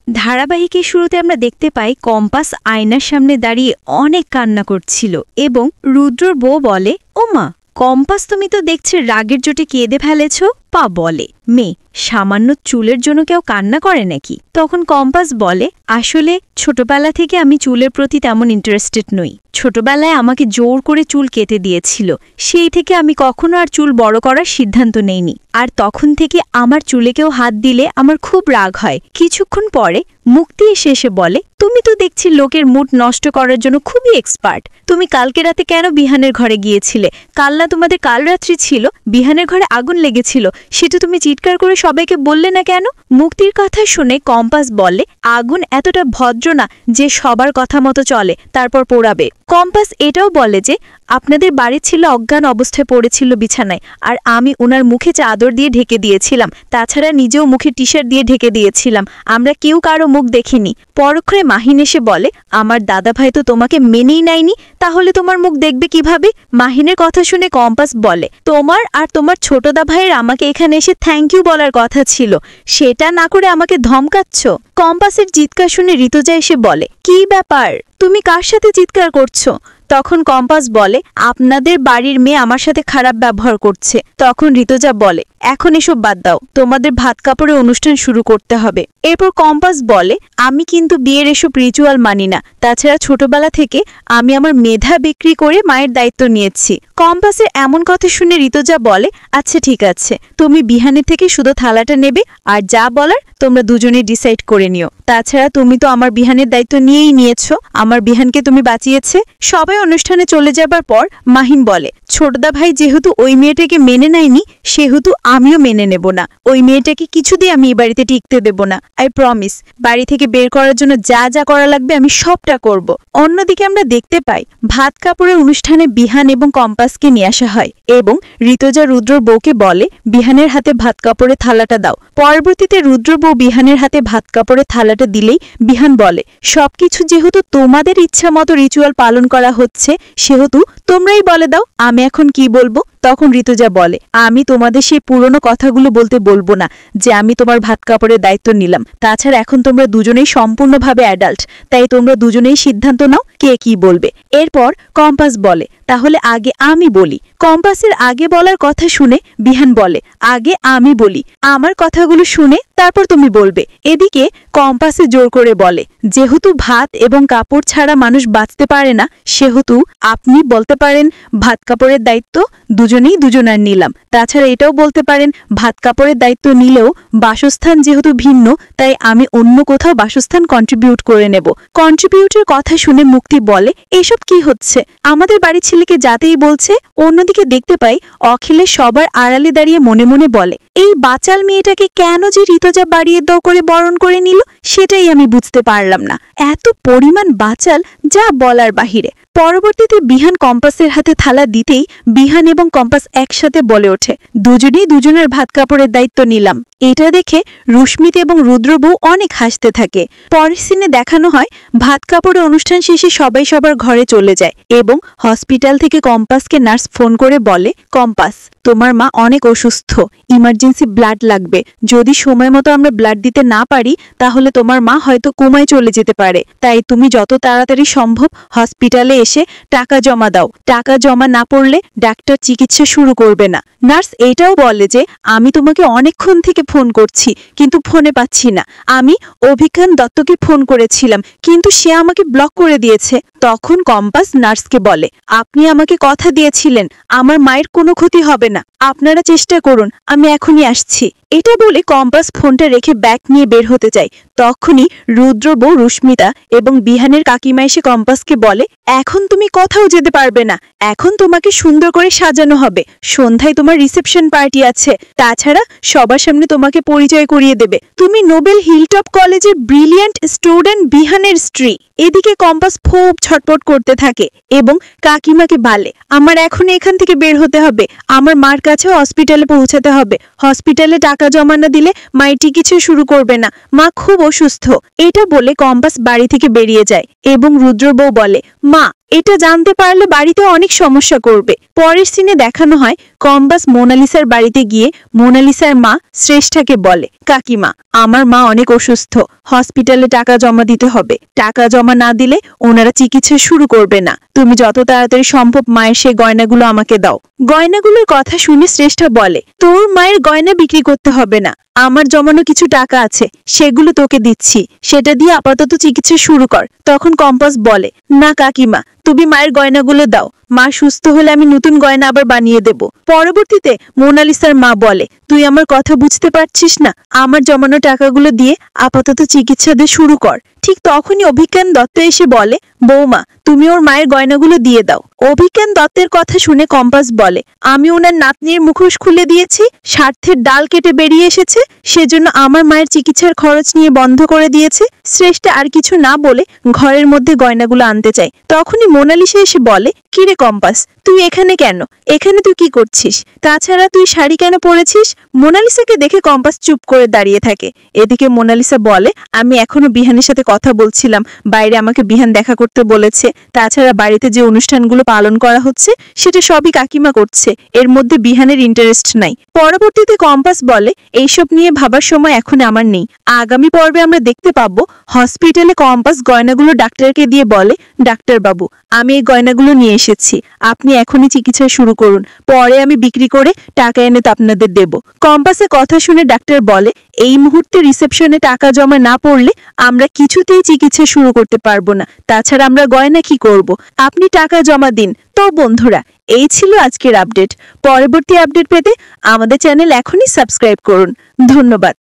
ধারাবাহিকের শুরুতে আমরা দেখতে পাই কম্পাস আয়নার সামনে দাঁড়িয়ে অনেক কান্না করছিল এবং রুদ্রর বউ বলে, ও মা, কম্পাস তুমি তো দেখছি রাগের চোটে কেঁদে ফেলেছ। পা বলে, মেয়ে, সামান্য চুলের জন্য কেউ কান্না করে নাকি? তখন কম্পাস বলে, আসলে ছোটবেলা থেকে আমি চুলের প্রতি তেমন ইন্টারেস্টেড নই। ছোটবেলায় আমাকে জোর করে চুল কেটে দিয়েছিল, সেই থেকে আমি কখনো আর চুল বড় করার সিদ্ধান্ত নেইনি। আর তখন থেকে আমার চুলে কেউ হাত দিলে আমার খুব রাগ হয়। কিছুক্ষণ পরে মুক্তি এসে বলে, তুমি তো দেখছি লোকের মুড নষ্ট করার জন্য খুবই এক্সপার্ট। তুমি কালকে রাতে কেন বিহানের ঘরে গিয়েছিলে? কাল না তোমাদের কাল রাত্রি ছিল, বিহানের ঘরে আগুন লেগেছিল, সেটা তুমি চিৎকার করে সবাইকে বললে না কেন? মুক্তির কথা শুনে কম্পাস বলে, আগুন এতটা ভদ্র না যে সবার কথা মতো চলে তারপর পোড়াবে। কম্পাস এটাও বলে যে আপনাদের বাড়ির ছেলে অজ্ঞান অবস্থায় পড়েছিল বিছানায়, আর আমি ওনার মুখে চাদর দিয়ে ঢেকে দিয়েছিলাম, তাছাড়া নিজেও মুখে টি শার্ট দিয়ে ঢেকে দিয়েছিলাম। আমরা কেউ কারো মুখ দেখিনি। পরক্ষণে মাহিন এসে বলে, আমার দাদাভাই তো তোমাকে মেনেই নেয়নি, তাহলে তোমার মুখ দেখবে কিভাবে? মাহিনের কথা শুনে কম্পাস বলে, তোমার আর তোমার ছোট দা ভাইয়ের আমাকে এখানে এসে থ্যাংক ইউ বলার কথা ছিল, সেটা না করে আমাকে ধমকাচ্ছ। কম্পাসের চিৎকার শুনে ঋতুজা এসে বলে, কি ব্যাপার, তুমি কার সাথে চিৎকার করছো? তখন কম্পাস বলে, আপনাদের বাড়ির মেয়ে আমার সাথে খারাপ ব্যবহার করছে। তখন ঋতুজা বলে, এখন এসব বাদ দাও, তোমাদের ভাত কাপড়ে অনুষ্ঠান শুরু করতে হবে। এরপর কম্পাস বলে, আমি কিন্তু বিয়ের এসব রিচুয়াল মানি না, তাছাড়া ছোটবেলা থেকে আমি আমার মেধা বিক্রি করে মায়ের দায়িত্ব নিয়েছি। কম্পাসের এমন কথা শুনে ঋতুজা বলে, আচ্ছা ঠিক আছে, তুমি বিহানের থেকে শুধু থালাটা নেবে, আর যা বলার তোমরা দুজনে ডিসাইড করে নিও। তাছাড়া তুমি তো আমার বিহানের দায়িত্ব নিয়েই নিয়েছো, আমার বিহানকে তুমি বাঁচিয়েছে। সবাই অনুষ্ঠানে চলে যাবার পর মাহিন বলে, ছোটদা ভাই যেহেতু ওই মেয়েটাকে মেনে নেয়নি, সেহেতু আমিও মেনে নেব না। ওই মেয়েটাকে কিছু দিয়ে আমি এই বাড়িতে টিকতে দেব না। আই প্রমিস, বাড়ি থেকে বের করার জন্য যা যা করা লাগবে আমি সবটা করব। অন্যদিকে আমরা দেখতে পাই ভাত কাপড়ের অনুষ্ঠানে বিহান এবং কম্পাসকে নিয়ে আসা হয় এবং ঋতুজা রুদ্রর বউকে বলে, বিহানের হাতে ভাত কাপড়ে থালাটা দাও। পরবর্তীতে রুদ্র বউ বিহানের হাতে ভাত কাপড়ে থালাটা দিলেই বিহান বলে, সবকিছু যেহেতু তোমাদের ইচ্ছা মতো রিচুয়াল পালন করা হচ্ছে, সেহেতু তোমরাই বলে দাও আমি এখন কি বলবো। তখন ঋতুজা বলে, আমি তোমাদের সেই পুরনো কথাগুলো বলতে বলবো না যে আমি তোমার ভাত কাপড়ের দায়িত্ব নিলাম। তাছাড়া এখন তোমরা দুজনেই সম্পূর্ণভাবে অ্যাডাল্ট, তাই তোমরা দুজনেই সিদ্ধান্ত নাও কে কি বলবে। এরপর কম্পাস বলে, তাহলে আগে আমি বলি। কম্পাসের আগে বলার কথা শুনে বিহান বলে, আগে আমি বলি, আমার কথাগুলো শুনে তারপর তুমি বলবে। এদিকে কম্পাসে জোর করে বলে, যেহেতু ভাত এবং কাপড় ছাড়া মানুষ বাঁচতে পারে না, সেহেতু আপনি বলতে পারেন ভাত কাপড়ের দায়িত্ব দুজনেই দুজনার নিলাম। তাছাড়া এটাও বলতে পারেন ভাত কাপড়ের দায়িত্ব নিলেও বাসস্থান যেহেতু ভিন্ন, তাই আমি অন্য কোথাও বাসস্থান কন্ট্রিবিউট করে নেব। কন্ট্রিবিউটের কথা শুনে মুক্তি বলে, এসব কি হচ্ছে? আমাদের বাড়ির ছেলেকে যাতেই বলছে। অন্যদিকে দেখতে পাই অখিলেশ সবার আড়ালে দাঁড়িয়ে মনে মনে বলে, এই বাচাল মেয়েটাকে কেন যে ঋতুজা বাড়িয়ে দাও করে বরণ করে নিল, সেটাই আমি বুঝতে পারলাম না। এত পরিমাণ বাচাল যা বলার বাহিরে। পরবর্তীতে বিহান কম্পাসের হাতে থালা দিতেই বিহান এবং কম্পাস একসাথে বলে ওঠে, দুজনেই দুজনের ভাত কাপড়ের দায়িত্ব নিলাম। এটা দেখে রুস্মিত এবং রুদ্রবউ অনেক হাসতে থাকে। পরের সিনে দেখানো হয় ভাত কাপড়ের অনুষ্ঠান শেষে সবাই সবার ঘরে চলে যায় এবং হসপিটাল থেকে কম্পাসকে নার্স ফোন করে বলে, কম্পাস, তোমার মা অনেক অসুস্থ, ইমার্জেন্সি ব্লাড লাগবে। যদি সময় মতো আমরা ব্লাড দিতে না পারি তাহলে তোমার মা হয়তো কোমায় চলে যেতে পারে, তাই তুমি যত তাড়াতাড়ি সম্ভব হসপিটালে এসে টাকা জমা দাও। টাকা জমা না পড়লে ডাক্তার চিকিৎসা শুরু করবে না। নার্স এটাও বলে যে আমি তোমাকে অনেকক্ষণ থেকে ফোন করছি কিন্তু ফোনে পাচ্ছি না। আমি অভিজ্ঞান দত্তকে ফোন করেছিলাম কিন্তু সে আমাকে ব্লক করে দিয়েছে। তখন কম্পাস নার্সকে বলে, আপনি আমাকে কথা দিয়েছিলেন আমার মায়ের কোনো ক্ষতি হবে না, আপনারা চেষ্টা করুন, আমি এখনই আসছি। এটা বলে কম্পাস ফোনটা রেখে ব্যাগ নিয়ে বের হতে চায়। তখনই রুদ্র বউ রুস্মিতা এবং বিহানের কাকিমা এসে কম্পাসকে বলে, এখন তুমি কোথাও যেতে পারবে না, এখন তোমাকে সুন্দর করে সাজানো হবে। সন্ধ্যায় তোমার রিসেপশন পার্টি আছে, তাছাড়া সবার সামনে তোমাকে পরিচয় করিয়ে দেবে তুমি নোবেল হিলটপ কলেজের ব্রিলিয়ান্ট স্টুডেন্ট বিহানের স্ত্রী। এদিকে কম্পাস খুব ছটপট করতে থাকে এবং কাকিমাকে বলে, আমার এখন এখান থেকে বের হতে হবে, আমার মার কাছে হসপিটালে পৌঁছাতে হবে। হসপিটালে টাকা জমা না দিলে মায়ের চিকিৎসা শুরু করবে না, মা খুব অসুস্থ। এটা বলে কম্পাস বাড়ি থেকে বেরিয়ে যায় এবং রুদ্র বউ বলে, মা, এটা জানতে পারলে বাড়িতে অনেক সমস্যা করবে। পরের সিনে দেখানো হয় কম্পাস মোনালিসার বাড়িতে গিয়ে মোনালিসার মা শ্রেষ্ঠাকে বলে, কাকিমা, আমার মা অনেক অসুস্থ, হসপিটালে টাকা জমা দিতে হবে। টাকা জমা না দিলে ওনারা চিকিৎসা শুরু করবে না। তুমি যত তাড়াতাড়ি সম্ভব মায়ের সেই গয়নাগুলো আমাকে দাও। গয়নাগুলোর কথা শুনে শ্রেষ্ঠা বলে, তোর মায়ের গয়না বিক্রি করতে হবে না, আমার জমানো কিছু টাকা আছে, সেগুলো তোকে দিচ্ছি, সেটা দিয়ে আপাতত চিকিৎসা শুরু কর। তখন কম্পাস বলে, না কাকিমা, তুমি মায়ের গয়নাগুলো দাও, মা সুস্থ হলে আমি নতুন গয়না আবার বানিয়ে দেব। পরবর্তীতে মোনালিসার মা বলে, তুই আমার কথা বুঝতে পারছিস না, আমার জমানো টাকাগুলো দিয়ে আপাতত চিকিৎসা দিয়ে শুরু কর। ঠিক তখনই অভিজ্ঞান দত্ত এসে বলে, বৌমা, তুমি ওর মায়ের গয়নাগুলো দিয়ে দাও। অভিজ্ঞান দত্তের কথা শুনে কম্পাস বলে, আমি ওনার নাতনির মুখোশ খুলে দিয়েছি, স্বার্থের ডাল কেটে বেরিয়ে এসেছে, সেজন্য আমার মায়ের চিকিৎসার খরচ নিয়ে বন্ধ করে দিয়েছে। শ্রেষ্ঠা আর কিছু না বলে ঘরের মধ্যে গয়নাগুলো আনতে চায়। তখনই মোনালিসা এসে বলে, কিরে কম্পাস, তুই এখানে কেন? এখানে তুই কি করছিস? তাছাড়া তুই শাড়ি কেন পরেছিস? মোনালিসাকে দেখে কম্পাস চুপ করে দাঁড়িয়ে থাকে। এদিকে মোনালিসা বলে, আমি এখনো বিহানের সাথে কথা বলছিলাম, বাইরে আমাকে বিহান দেখা করতে বলেছে। তাছাড়া বাড়িতে যে অনুষ্ঠানগুলো পালন করা হচ্ছে সেটা সবই কাকিমা করছে, এর মধ্যে বিহানের ইন্টারেস্ট নাই। পরবর্তীতে কম্পাস বলে, এইসব নিয়ে ভাবার সময় এখন আমার নেই। আগামী পর্বে আমরা দেখতে পাবো হসপিটালে কম্পাস গয়নাগুলো ডাক্তারকে দিয়ে বলে, ডাক্তার বাবু, আমি এই গয়নাগুলো নিয়ে এসেছি, আপনি এখনই চিকিৎসা শুরু করুন, পরে আমি বিক্রি করে টাকা এনে তো আপনাদের দেব। কম্পাসের কথা শুনে ডাক্তার বলে, এই মুহূর্তে রিসেপশনে টাকা জমা না পড়লে আমরা কিছুতেই চিকিৎসা শুরু করতে পারবো না, তাছাড়া আমরা গয়না কি করব, আপনি টাকা জমা দিন। তো বন্ধুরা, এই ছিল আজকের আপডেট। পরবর্তী আপডেট পেতে আমাদের চ্যানেল এখনই সাবস্ক্রাইব করুন। ধন্যবাদ।